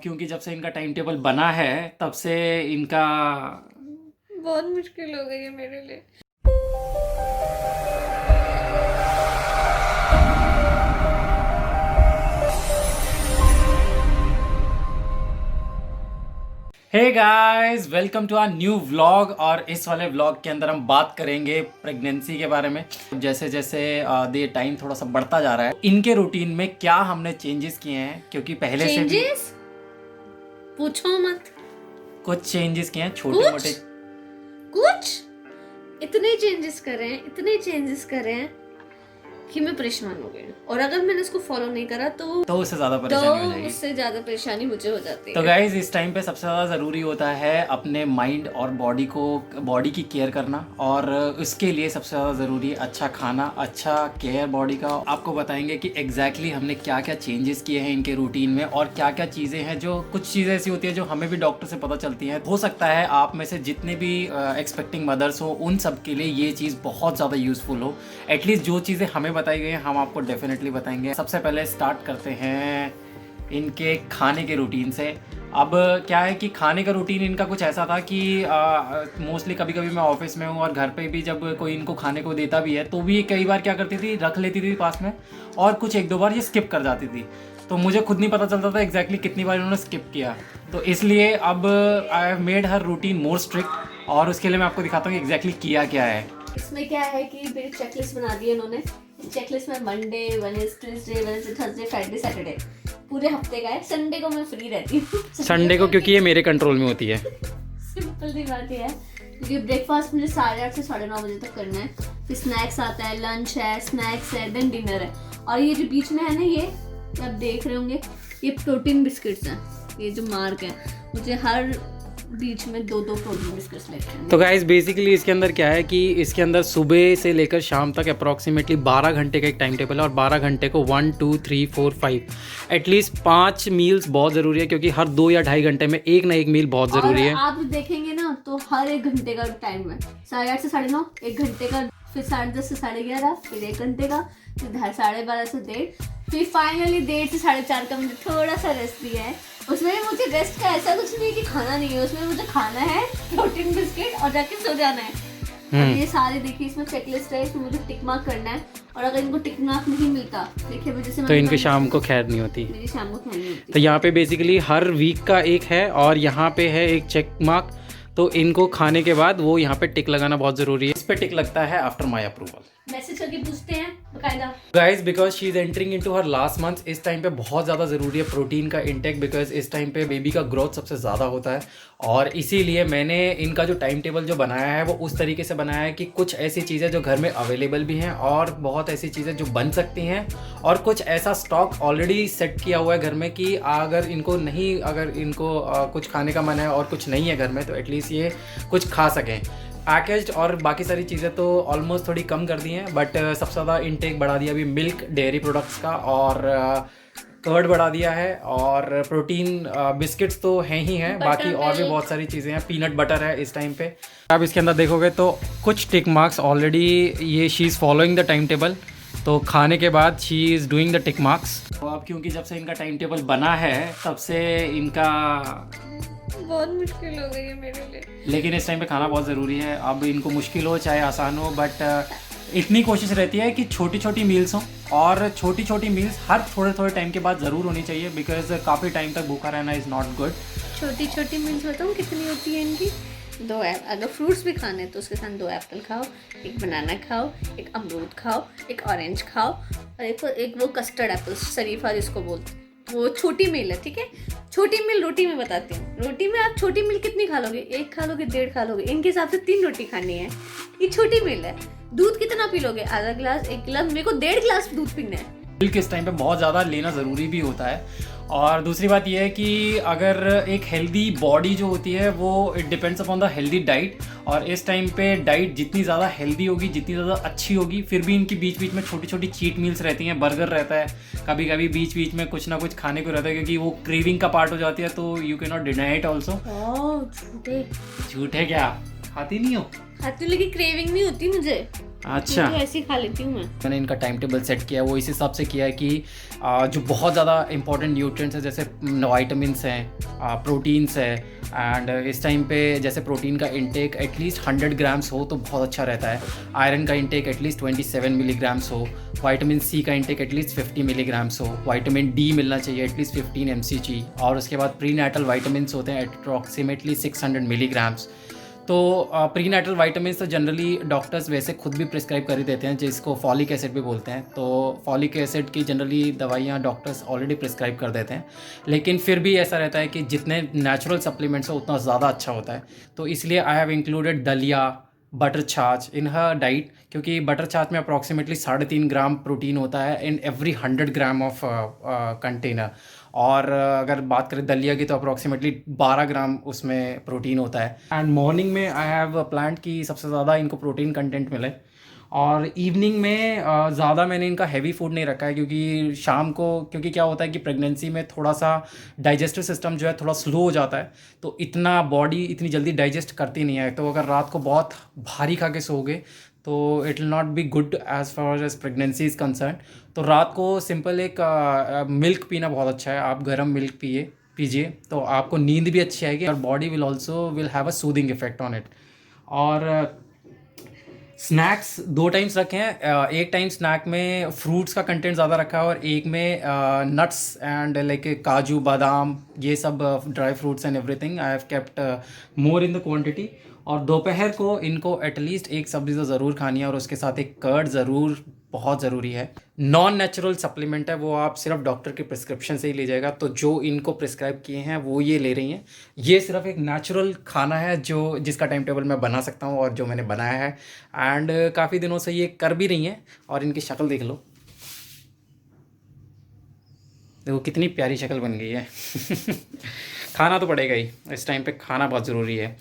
क्योंकि जब से इनका टाइम टेबल बना है तब से इनका बहुत मुश्किल हो गई है मेरे लिए। Hey guys, welcome to our new vlog. और इस वाले व्लॉग के अंदर हम बात करेंगे प्रेगनेंसी के बारे में। जैसे जैसे ये टाइम थोड़ा सा बढ़ता जा रहा है, इनके रूटीन में क्या हमने चेंजेस किए हैं, क्योंकि पहले से भी पूछो मत। कुछ चेंजेस किए हैं, छोटे मोटे कुछ इतने चेंजेस करे हैं कि मैं परेशान हो गई हूँ। और अगर मैंने इसको फॉलो नहीं करा तो उससे ज्यादा परेशानी हो जाएगी। उससे ज्यादा परेशानी मुझे हो जाती है। तो गाइज, इस टाइम पे सबसे ज़्यादा ज़रूरी होता है अपने माइंड और बॉडी की केयर करना। और इसके लिए सबसे ज़्यादा ज़रूरी है अच्छा खाना, अच्छा केयर बॉडी का। आपको बताएंगे कि एग्जैक्टली हमने क्या क्या चेंजेस किए हैं इनके रूटीन में, और क्या क्या चीज़ें हैं जो कुछ चीज़ें ऐसी होती है जो हमें भी डॉक्टर से पता चलती हैं। हो सकता है आप में से जितने भी एक्सपेक्टिंग मदर्स हो उन सब के लिए ये चीज़ बहुत ज़्यादा यूज़फुल हो। एटलीस्ट जो चीज़ें हमें बताई गई हैं हम आपको डेफिनेटली बताएंगे। सबसे पहले स्टार्ट करते हैं इनके खाने के रूटीन से। अब क्या है कि खाने का रूटीन इनका कुछ ऐसा था कि मोस्टली कभी कभी मैं ऑफिस में हूँ और घर पे भी जब कोई इनको खाने को देता भी है तो भी कई बार क्या करती थी, रख लेती थी पास में, और कुछ एक दो बार ये स्किप कर जाती थी। तो मुझे खुद नहीं पता चलता था एग्जैक्टली कितनी बार इन्होंने स्किप किया। तो इसलिए अब I have made her routine more strict, और उसके लिए मैं आपको दिखाता हूँ कि एग्जैक्टली किया क्या है। इसमें क्या है कि मेरी चेकलिस्ट बना दी है इन्होंने। चेकलिस्ट में Monday, Wednesday, Thursday, Friday, Saturday पूरे हफ्ते का है। संडे को मैं फ्री रहती हूँ। संडे को क्योंकि ये मेरे कंट्रोल में होती है। सिंपल सी बात है क्योंकि ब्रेकफास्ट मुझे 8:30 से 9:30 बजे तक करना है। फिर स्नैक्स आता है, लंच है, स्नैक्स है, देन डिनर है। और ये जो बीच में है ना, ये आप देख रहे होंगे, ये प्रोटीन बिस्किट्स हैं। ये जो मार्क है, मुझे हर बीच में 2-2 प्रोटीन बिस्किट्स लेते हैं। तो गाइस, बेसिकली इसके अंदर क्या है कि इसके अंदर सुबह से लेकर शाम तक अप्रॉक्सीमेटली 12 घंटे का एक टाइम टेबल है। और 12 घंटे को 1 2 3 4 5 एटलीस्ट 5 मील्स बहुत ज़रूरी है, क्योंकि हर 2 या 2.5 घंटे में एक ना एक मील बहुत ज़रूरी है। आप देखेंगे ना तो हर 1 घंटे का टाइम है। 8:30 से 9:30 1 घंटे का, फिर 10:30 से 11:30 फिर 1 घंटे का, फिर 12:30 से 1:30, फिर फाइनली 1:30 से 4:30 का मुझे थोड़ा सा रेस्ट दिया है। उसमें मुझे रेस्ट का ऐसा कुछ नहीं है कि खाना नहीं है, उसमें मुझे खाना है प्रोटीन बिस्किट और जाके सो जाना है। और ये सारे देखिए, इसमें चेकलिस्ट है, इसमें मुझे टिक मार्क करना है। और अगर इनको टिक मार्क नहीं मिलता, देखिए जैसे तो इनके शाम को खैर नहीं होती, मेरी शाम को खैर नहीं होती। तो यहाँ पे बेसिकली हर वीक का एक है, और यहाँ पे है एक चेक मार्क। तो इनको खाने के बाद वो यहाँ पे टिक लगाना बहुत ज़रूरी है। इस पे टिक लगता है आफ्टर माई अप्रूवल। मैसेज करके पूछते हैं बकायदा। Guys, because she is entering into her last month, इस टाइम पे बहुत ज़्यादा ज़रूरी है प्रोटीन का इंटेक, बिकॉज इस टाइम पे बेबी का ग्रोथ सबसे ज़्यादा होता है। और इसीलिए मैंने इनका जो टाइम टेबल जो बनाया है वो उस तरीके से बनाया है कि कुछ ऐसी चीज़ें जो घर में अवेलेबल भी हैं, और बहुत ऐसी चीज़ें जो बन सकती हैं, और कुछ ऐसा स्टॉक ऑलरेडी सेट किया हुआ है घर में कि अगर इनको कुछ खाने का मन है और कुछ नहीं है घर में, तो एटलीस्ट ये कुछ खा सकें। पैकेज्ड और बाकी सारी चीज़ें तो ऑलमोस्ट थोड़ी कम कर दी हैं, बट सबसे ज़्यादा इनटेक बढ़ा दिया अभी मिल्क, डेयरी प्रोडक्ट्स का, और कर्ड बढ़ा दिया है। और प्रोटीन बिस्किट्स तो हैं ही हैं, बाकी और भी बहुत सारी चीज़ें हैं। पीनट बटर है इस टाइम पे। आप इसके अंदर देखोगे तो कुछ टिक मार्क्स ऑलरेडी, ये she is following the time table. तो खाने के बाद she is doing the tick marks. तो अब क्योंकि जब से इनका टाइम टेबल बना है तब से इनका बहुत मुश्किल हो गई है मेरे लिए। लेकिन इस टाइम पे खाना बहुत ज़रूरी है। अब इनको मुश्किल हो चाहे आसान हो, बट इतनी कोशिश रहती है कि छोटी छोटी मील्स हों, और छोटी छोटी मील्स हर थोड़े थोड़े टाइम के बाद ज़रूर होनी चाहिए, बिकॉज काफ़ी टाइम तक भूखा रहना इज़ नॉट गुड। छोटी छोटी मील्स बताऊँ कितनी होती है इनकी? 2 अगर फ्रूट्स भी खाने तो उसके साथ 2 एप्पल खाओ, 1 बनाना खाओ, 1 अमरूद खाओ, 1 ऑरेंज खाओ, और एक वो कस्टर्ड एप्पल, शरीफा जिसको बोलते हैं, वो छोटी मील है। ठीक है, छोटी मील रोटी में बताती हूँ। रोटी में आप छोटी मील कितनी खा लोगे? 1 खा लोगे, 1.5 खा लोगे। इनके हिसाब से 3 रोटी खानी है, ये छोटी मील है। दूध कितना पी लोगे? आधा गिलास, 1 गिलास, मेरे को 1.5 गिलास दूध पीना है। मिल्क इस टाइम पे बहुत ज़्यादा लेना ज़रूरी भी होता है। और दूसरी बात यह है कि अगर एक हेल्दी बॉडी जो होती है वो it depends upon the healthy diet. और इस टाइम पे डाइट जितनी ज़्यादा हेल्दी होगी, जितनी ज़्यादा अच्छी होगी, फिर भी इनकी बीच बीच में छोटी छोटी चीट मील्स रहती हैं। बर्गर रहता है, कभी कभी बीच बीच में कुछ ना कुछ खाने को रहता है, क्योंकि वो क्रेविंग का पार्ट हो जाती है। तो you can not deny it also. झूठे झूठे क्या, खाती नहीं हो? खाती हूँ लेकिन क्रेविंग नहीं होती मुझे। अच्छा, तो ऐसे ही खा लेती हूँ मैं। मैंने इनका टाइम टेबल सेट किया है, वो इस हिसाब से किया है कि जो बहुत ज़्यादा इंपॉर्टेंट न्यूट्रिएंट्स हैं जैसे वाइटामिन्स हैं, प्रोटीन्स है, एंड इस टाइम पे जैसे प्रोटीन का इंटेक एटलीस्ट 100 ग्राम्स हो तो बहुत अच्छा रहता है। आयरन का इंटेक एटलीस्ट 27 मिलीग्राम्स हो, विटामिन सी का इंटेक एटलीस्ट 50 मिलीग्राम्स हो, विटामिन डी मिलना चाहिए एटलीस्ट 15 mcg, और उसके बाद प्री नेटल वाइटामिन्स होते हैं अप्रॉक्सीमेटली 600 मिलीग्राम्स। तो प्री नेटल वाइटामिन तो जनरली डॉक्टर्स वैसे खुद भी प्रिस्क्राइब कर ही देते हैं, जिसको फॉलिक एसिड भी बोलते हैं। तो फॉलिक एसिड की जनरली दवाइयाँ डॉक्टर्स ऑलरेडी प्रिस्क्राइब कर देते हैं, लेकिन फिर भी ऐसा रहता है कि जितने नेचुरल सप्लीमेंट्स हो उतना ज़्यादा अच्छा होता है। तो इसलिए आई हैव इंक्लूडेड दलिया, बटर छाछ इन हर डाइट, क्योंकि बटर छाछ में अप्रॉक्सीमेटली 3.5 ग्राम प्रोटीन होता है in every 100 gram of container. और अगर बात करें दलिया की तो अप्रॉक्सीमेटली 12 ग्राम उसमें प्रोटीन होता है। एंड मॉर्निंग में आई हैव प्लान्ड कि सबसे ज़्यादा इनको प्रोटीन कंटेंट मिले, और इवनिंग में ज़्यादा मैंने इनका हैवी फूड नहीं रखा है, क्योंकि शाम को, क्योंकि क्या होता है कि प्रेगनेंसी में थोड़ा सा डाइजेस्टिव सिस्टम जो है थोड़ा स्लो हो जाता है, तो इतना बॉडी इतनी जल्दी डाइजेस्ट करती नहीं है। तो अगर रात को बहुत भारी खा के सोओगे तो it will not be good as far as pregnancy is concerned. तो रात को सिंपल एक मिल्क पीना बहुत अच्छा है, आप गर्म मिल्क पीजिए तो आपको नींद भी अच्छी आएगी, और body will also will have a soothing effect on it. और स्नैक्स 2 टाइम्स रखे हैं, एक टाइम स्नैक में फ्रूट्स का कंटेंट ज़्यादा रखा है, और एक में नट्स एंड लाइक काजू बादाम ये सब dry fruits and everything I have kept more in the quantity. और दोपहर को इनको एटलीस्ट एक सब्ज़ी तो ज़रूर खानी है, और उसके साथ एक कर्ड ज़रूर, बहुत ज़रूरी है। नॉन नेचुरल सप्लीमेंट है, वो आप सिर्फ डॉक्टर के प्रिस्क्रिप्शन से ही लीजिएगा। तो जो इनको प्रिस्क्राइब किए हैं वो ये ले रही हैं। ये सिर्फ एक नेचुरल खाना है जो जिसका टाइम टेबल मैं बना सकता हूँ और जो मैंने बनाया है, एंड काफ़ी दिनों से ये कर भी रही हैं। और इनकी शक्ल देख लो, देखो कितनी प्यारी शक्ल बन गई है। खाना तो पड़ेगा ही, इस टाइम पे खाना बहुत ज़रूरी है।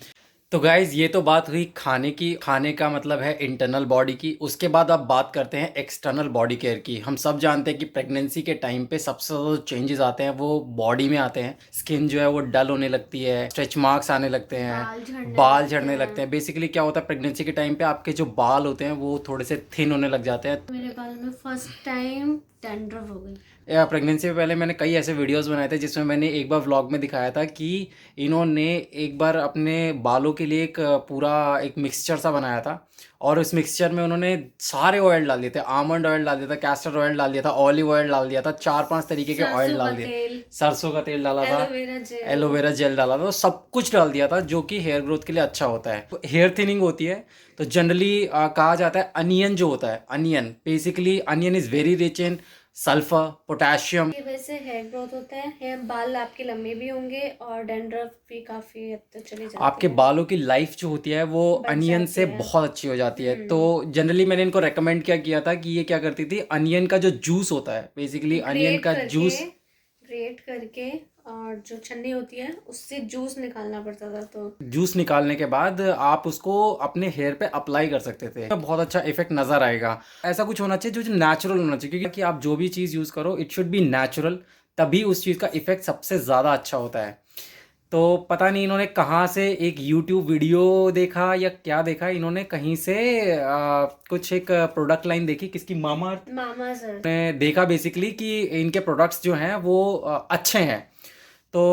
तो गाइज़ ये तो बात हुई खाने की, खाने का मतलब है इंटरनल बॉडी की। उसके बाद अब बात करते हैं एक्सटर्नल बॉडी केयर की। हम सब जानते हैं कि प्रेगनेंसी के टाइम पे सबसे ज़्यादा चेंजेस आते हैं वो बॉडी में आते हैं। स्किन जो है वो डल होने लगती है, स्ट्रेच मार्क्स आने लगते हैं, बाल झड़ने लगते हैं। बेसिकली क्या होता है प्रेगनेंसी के टाइम पे आपके जो बाल होते हैं वो थोड़े से थिन होने लग जाते हैं। मेरे बाल में फर्स्ट टाइम डैंड्रफ हो गई। या प्रेगनेंसी से पहले मैंने कई ऐसे वीडियोस बनाए थे जिसमें मैंने एक बार व्लॉग में दिखाया था कि इन्होंने एक बार अपने बालों के लिए एक पूरा एक मिक्सचर सा बनाया था, और उस मिक्सचर में उन्होंने सारे ऑयल डाल दिए थे। आमंड ऑयल डाल दिया था, कैस्टर ऑयल डाल दिया था, ऑलिव ऑयल डाल दिया था, 4-5 तरीके के ऑयल डाल दिए, सरसों का तेल डाला था, एलोवेरा जेल डाला था, तो सब कुछ डाल दिया था जो कि हेयर ग्रोथ के लिए अच्छा होता है। हेयर थिनिंग होती है तो जनरली कहा जाता है अनियन जो होता है, onion basically onion is very rich in sulphur, potassium. ये वैसे हेयर ग्रोथ होता है, हेयर बाल आपके लंबे भी होंगे और डैंड्रफ भी काफी हद तक चली जाती है। आपके बालों की लाइफ जो होती है वो अनियन से बहुत अच्छी हो जाती है। तो जनरली मैंने इनको रेकमेंड क्या किया था कि ये क्या करती थी, अनियन का जो जूस होता है, बेसिकली अनियन का जूस ग्रेट करके, और जो छन्नी होती है उससे जूस निकालना पड़ता था। तो जूस निकालने के बाद आप उसको अपने हेयर पे अप्लाई कर सकते थे, बहुत अच्छा इफेक्ट नजर आएगा। ऐसा कुछ होना चाहिए जो नेचुरल होना चाहिए, क्योंकि आप जो भी चीज़ यूज़ करो इट शुड बी नेचुरल, तभी उस चीज़ का इफेक्ट सबसे ज़्यादा अच्छा होता है। तो पता नहीं इन्होंने कहाँ से एक YouTube वीडियो देखा या क्या देखा, इन्होंने कहीं से कुछ एक प्रोडक्ट लाइन देखी किसकी, मामा सर ने देखा बेसिकली कि इनके प्रोडक्ट्स जो हैं वो अच्छे हैं। तो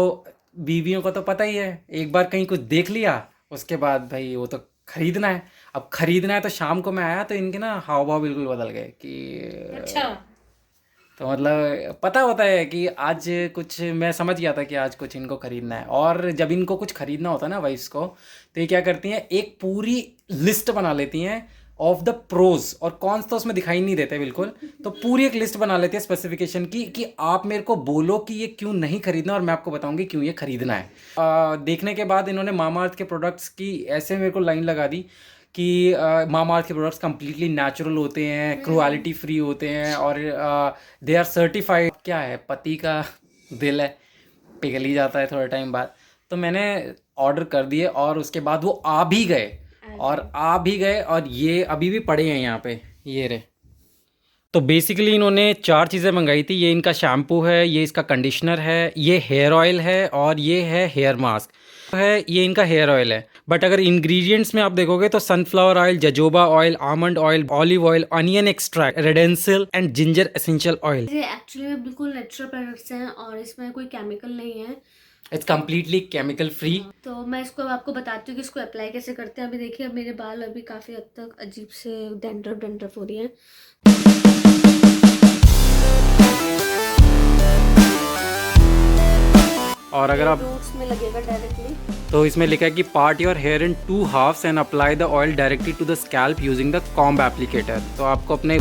बीवियों को तो पता ही है, एक बार कहीं कुछ देख लिया उसके बाद भाई वो तो खरीदना है। अब खरीदना है तो शाम को मैं आया तो इनके ना हाव भाव बिल्कुल बदल गए कि अच्छा, तो मतलब पता होता है कि आज कुछ, मैं समझ गया था कि आज कुछ इनको खरीदना है। और जब इनको कुछ खरीदना होता है ना वाइफ्स को, तो ये क्या करती हैं, एक पूरी लिस्ट बना लेती हैं ऑफ द प्रोज और कॉन्स, तो उसमें दिखाई नहीं देते बिल्कुल। तो पूरी एक लिस्ट बना लेती है स्पेसिफिकेशन की कि आप मेरे को बोलो कि ये क्यों नहीं खरीदना और मैं आपको बताऊंगी क्यों ये खरीदना है। देखने के बाद इन्होंने मामाअर्थ के प्रोडक्ट्स की ऐसे मेरे को लाइन लगा दी कि मामाअर्थ के प्रोडक्ट्स कम्प्लीटली नेचुरल होते हैं, क्रुएलिटी फ्री होते हैं, और दे आर सर्टिफाइड। क्या है, पति का दिल है, पिघल ही जाता है थोड़े टाइम बाद। तो मैंने ऑर्डर कर दिए और उसके बाद वो आ भी गए, और ये अभी भी पड़े हैं यहाँ पे, ये रहे। तो बेसिकली इन्होंने 4 चीज़ें मंगाई थी। ये इनका शैम्पू है, ये इसका कंडीशनर है, ये हेयर ऑयल है और ये है हेयर मास्क है। ये इनका हेयर ऑयल है। बट अगर इंग्रेडिएंट्स में आप देखोगे तो sunflower oil, jojoba oil, almond oil, olive oil, onion extract, redensyl and ginger essential oil. ये एक्चुअली में बिल्कुल नेचुरल प्रोडक्ट्स हैं और इसमें कोई केमिकल नहीं है। It's completely chemical free. तो मैं इसको आपको बताती हूँ कि इसको अप्लाई कैसे करते हैं। अभी देखिए, अब मेरे बाल अभी काफ़ी हद तक अजीब से डैंड्रफ हो रही हैं। और अगर आप रूट्स में लगेगा डायरेक्टली, तो इसमें लिखा है कि part your hair in 2 halves and apply the oil directly to the scalp using the comb applicator. तो आपको अपने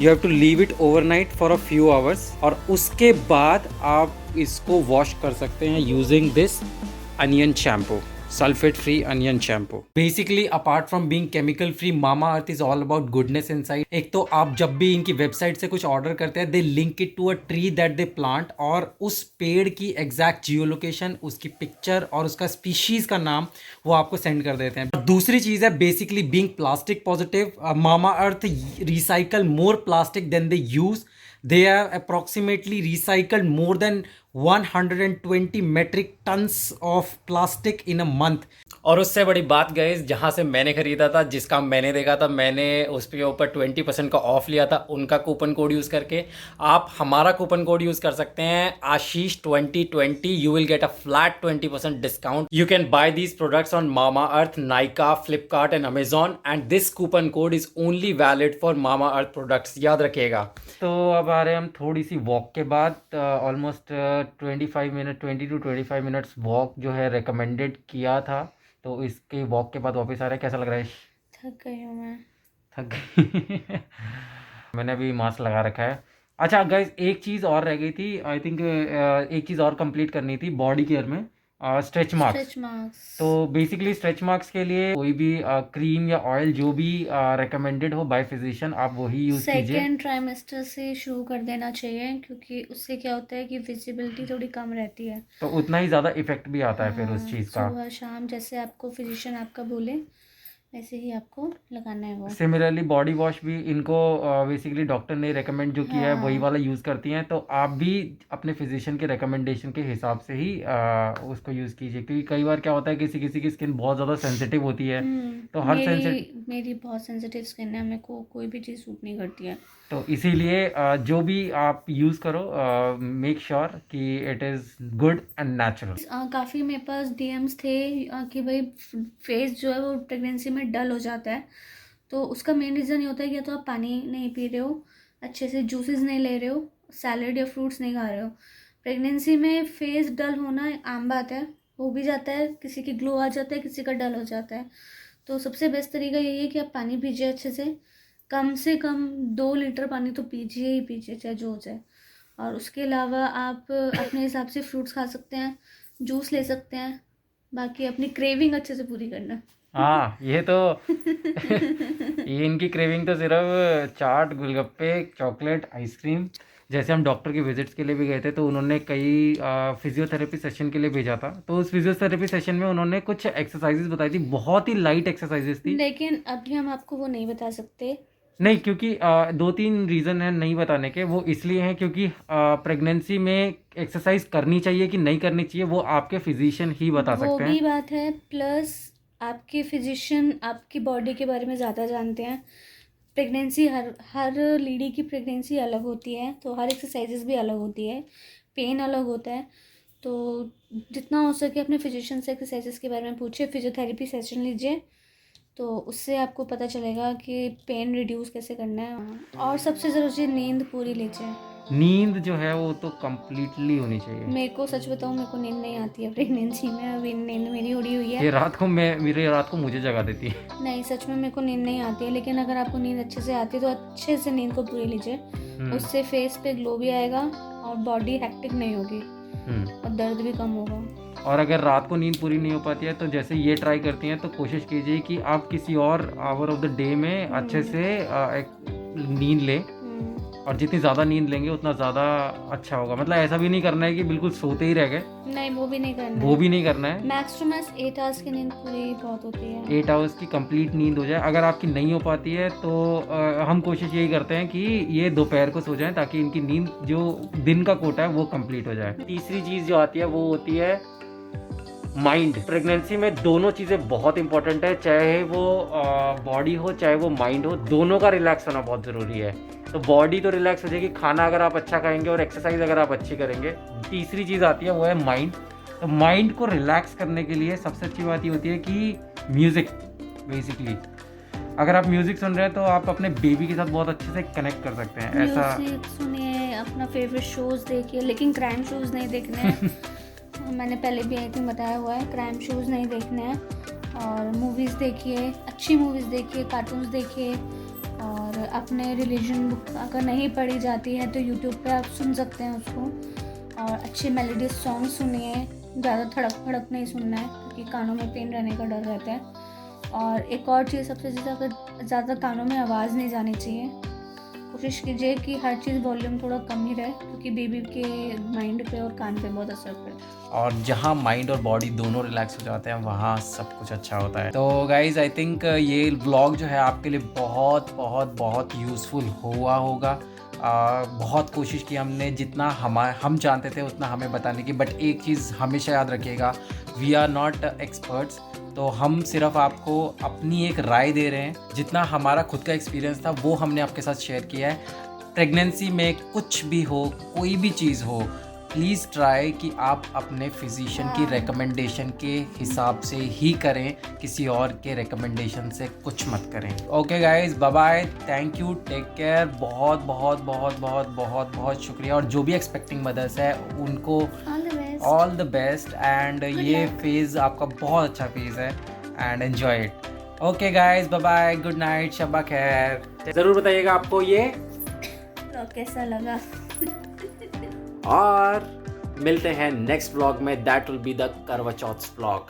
you have to leave it overnight for a few hours और उसके बाद आप इसको वॉश कर सकते हैं using this onion shampoo, sulphate free onion shampoo. Basically apart from being chemical free, Mamaearth is all about goodness inside. एक तो आप जब भी इनकी वेबसाइट से कुछ ऑर्डर करते हैं, they link it to a tree that they plant, और उस पेड़ की एग्जैक्ट जियो लोकेशन, उसकी पिक्चर और उसका स्पीशीज का नाम वो आपको सेंड कर देते हैं। दूसरी चीज है basically being plastic positive, Mamaearth recycle more plastic than they use. They have approximately recycled more than 120 metric tons of plastic in a month. और उससे बड़ी बात गाइस, जहाँ से मैंने खरीदा था, जिसका मैंने देखा था, मैंने उस के ऊपर 20% का ऑफ लिया था उनका कूपन कोड यूज़ करके। आप हमारा कूपन कोड यूज़ कर सकते हैं आशीष 2020। You will get a flat 20% discount. You can buy these products on mama earth, Nykaa, Flipkart and Amazon, and this coupon code is only valid for mama earth products, याद रखिएगा। तो अब आ रहे हैं हम थोड़ी सी वॉक के बाद, ऑलमोस्ट 20 to 25 मिनट्स वॉक जो है रिकमेंडेड किया था। तो इसके वॉक के बाद वापस आ रहा है। कैसा लग रहा है? थक गई हूँ मैं। थक गई। मैंने अभी मास्क लगा रखा है। अच्छा गाइस, एक चीज़ और रह गई थी, आई थिंक एक चीज़ और कंप्लीट करनी थी बॉडी केयर में, स्ट्रेच मार्क्स। तो बेसिकली स्ट्रेच मार्क्स के लिए कोई भी क्रीम या ऑयल जो भी रिकमेंडेड हो बाय फिजिशियन, आप वही यूज़ कीजिए। सेकेंड ट्राइमेस्टर से शुरू कर देना चाहिए, क्योंकि उससे क्या होता है कि विजिबिलिटी थोड़ी कम रहती है, तो उतना ही ज़्यादा इफेक्ट भी आता है फिर उस चीज़ का। सुबह शाम जैसे आपको फिजिशियन आपका बोले वैसे ही आपको लगाना है वो। सिमिलरली बॉडी वॉश भी इनको बेसिकली डॉक्टर ने रेकमेंड जो किया है वही वाला यूज़ करती हैं। तो आप भी अपने फिजिशियन के रिकमेंडेशन के हिसाब से ही उसको यूज़ कीजिए, क्योंकि कई बार क्या होता है किसी किसी की स्किन बहुत ज़्यादा सेंसिटिव होती है। तो हर मेरी बहुत सेंसिटिव स्किन है, मेरे को कोई भी चीज़ सूट नहीं करती है। तो इसीलिए जो भी आप यूज़ करो, मेक श्योर कि it is good and natural. काफ़ी मेरे पास डीएम्स थे कि भाई फेस जो है वो प्रेगनेंसी में डल हो जाता है। तो उसका मेन रीज़न ये होता है कि या तो आप पानी नहीं पी रहे हो, अच्छे से जूसेस नहीं ले रहे हो, सैलड या फ्रूट्स नहीं खा रहे हो। प्रेगनेंसी में फेस डल होना आम बात है, हो भी जाता है, किसी की ग्लो आ जाता है, किसी का डल हो जाता है। तो सबसे बेस्ट तरीका यही है कि आप पानी पीजिए अच्छे से कम 2 लीटर पानी तो पीजिए ही पीजिए, चाहे जो हो जाए। और उसके अलावा आप अपने हिसाब से फ्रूट्स खा सकते हैं, जूस ले सकते हैं, बाकी अपनी क्रेविंग अच्छे से पूरी करना। हाँ, ये तो ये इनकी क्रेविंग तो सिर्फ चाट, गोलगप्पे, चॉकलेट, आइसक्रीम। जैसे हम डॉक्टर के विजिट्स के लिए भी गए थे, तो उन्होंने कई फिजियोथेरेपी सेशन के लिए भेजा था। तो उस फिजियोथेरेपी सेशन में उन्होंने कुछ एक्सरसाइजेज बताई थी, बहुत ही लाइट एक्सरसाइजेज थी। लेकिन अभी हम आपको वो नहीं बता सकते। नहीं, क्योंकि 2-3 रीज़न है नहीं बताने के। वो इसलिए हैं क्योंकि प्रेगनेंसी में एक्सरसाइज करनी चाहिए कि नहीं करनी चाहिए वो आपके फिजिशियन ही बता सकते हैं। वो भी बात है, प्लस आपके फिजिशियन आपकी बॉडी के बारे में ज़्यादा जानते हैं। प्रेगनेंसी हर लेडी की प्रेगनेंसी अलग होती है, तो हर एक्सरसाइजेस भी अलग होती है, पेन अलग होता है। तो जितना हो सके अपने फिजिशियन से एक्सरसाइजेस के बारे में पूछिए, फिजियोथेरेपी सेशन लीजिए, तो उससे आपको पता चलेगा कि पेन रिड्यूस कैसे करना है। और सबसे ज़रूरी नींद पूरी लीजिए। नींद जो है वो तो कम्प्लीटली होनी चाहिए। मेरे को सच बताऊँ, मेरे को नींद नहीं आती है प्रेगनेंसी में। अभी नींद मेरी उड़ी हुई है। ये रात को मेरे रात को मुझे जगा देती है। नहीं, सच में मेरे को नींद नहीं आती है। लेकिन अगर आपको नींद अच्छे से आती है तो अच्छे से नींद को पूरी लीजिए। उससे फेस पे ग्लो भी आएगा और बॉडी हेक्टिक नहीं होगी और दर्द भी कम होगा। और अगर रात को नींद पूरी नहीं हो पाती है तो जैसे ये ट्राई करती हैं तो कोशिश कीजिए कि आप किसी और आवर ऑफ द डे में अच्छे से एक नींद लें, और जितनी ज़्यादा नींद लेंगे उतना ज़्यादा अच्छा होगा। मतलब ऐसा भी नहीं करना है कि बिल्कुल सोते ही रह गए, नहीं वो भी नहीं करना, वो भी नहीं करना है। मैक्स टू मैक्स 8 आवर्स की नींद पूरी बहुत होती है। 8 आवर्स की कंप्लीट नींद हो जाए। अगर आपकी नहीं हो पाती है तो हम कोशिश यही करते हैं कि ये दोपहर को सो जाएं ताकि इनकी नींद जो दिन का कोटा है वो कंप्लीट हो जाए। तीसरी चीज़ जो आती है वो होती है माइंड। प्रेगनेंसी में दोनों चीज़ें बहुत इंपॉर्टेंट है, चाहे वो बॉडी हो चाहे वो माइंड हो, दोनों का रिलैक्स होना बहुत ज़रूरी है। तो बॉडी तो रिलैक्स हो जाएगी खाना अगर आप अच्छा खाएंगे और एक्सरसाइज अगर आप अच्छी करेंगे। तीसरी चीज़ आती है वो है माइंड। तो माइंड को रिलैक्स करने के लिए सबसे अच्छी बात ये होती है कि म्यूज़िक। बेसिकली अगर आप म्यूज़िक सुन रहे हैं तो आप अपने बेबी के साथ बहुत अच्छे से कनेक्ट कर सकते हैं। ऐसा म्यूजिक सुनिए, अपना फेवरेट शोज देखिए, लेकिन क्राइम शोज नहीं देखने हैं। मैंने पहले भी आई थिंक बताया हुआ है, क्राइम शोज नहीं देखने हैं। और मूवीज़ देखिए, अच्छी मूवीज़ देखिए, कार्टून्स देखिए। और अपने रिलीजन बुक अगर नहीं पढ़ी जाती है तो यूट्यूब पे आप सुन सकते हैं उसको। और अच्छे मेलोडियस सॉन्ग सुनिए, ज़्यादा थड़क फड़क नहीं सुनना है क्योंकि कानों में पेन रहने का डर रहता है। और एक और चीज़, सबसे ज़्यादा कानों में आवाज़ नहीं जानी चाहिए। कोशिश कीजिए कि हर चीज़ वॉल्यूम थोड़ा कम ही रहे क्योंकि बेबी के माइंड पे और कान पे बहुत असर पड़ता है। और जहाँ माइंड और बॉडी दोनों रिलैक्स हो जाते हैं वहाँ सब कुछ अच्छा होता है। तो गाइज आई थिंक ये व्लॉग जो है आपके लिए बहुत बहुत बहुत यूज़फुल हुआ होगा। बहुत कोशिश की हमने, जितना हम जानते थे उतना हमें बताने की। बट एक चीज़ हमेशा याद रखिएगा, वी आर नॉट एक्सपर्ट्स। तो हम सिर्फ आपको अपनी एक राय दे रहे हैं। जितना हमारा खुद का एक्सपीरियंस था वो हमने आपके साथ शेयर किया है। प्रेगनेंसी में कुछ भी हो, कोई भी चीज़ हो, प्लीज़ ट्राई कि आप अपने फिजिशियन की रिकमेंडेशन के हिसाब से ही करें, किसी और के रिकमेंडेशन से कुछ मत करें। Okay guys, bye bye, thank you, take care. बहुत बहुत बहुत बहुत बहुत बहुत शुक्रिया। और जो भी एक्सपेक्टिंग मदर्स है उनको ऑल द बेस्ट। एंड ये फेज़ आपका बहुत अच्छा फेज़ है and enjoy it. Okay guys, bye bye, good night, शब्बा खैर। ज़रूर बताइएगा आपको ये कैसा लगा। और मिलते हैं नेक्स्ट व्लॉग में। दैट विल बी द करवा चौथ व्लॉग।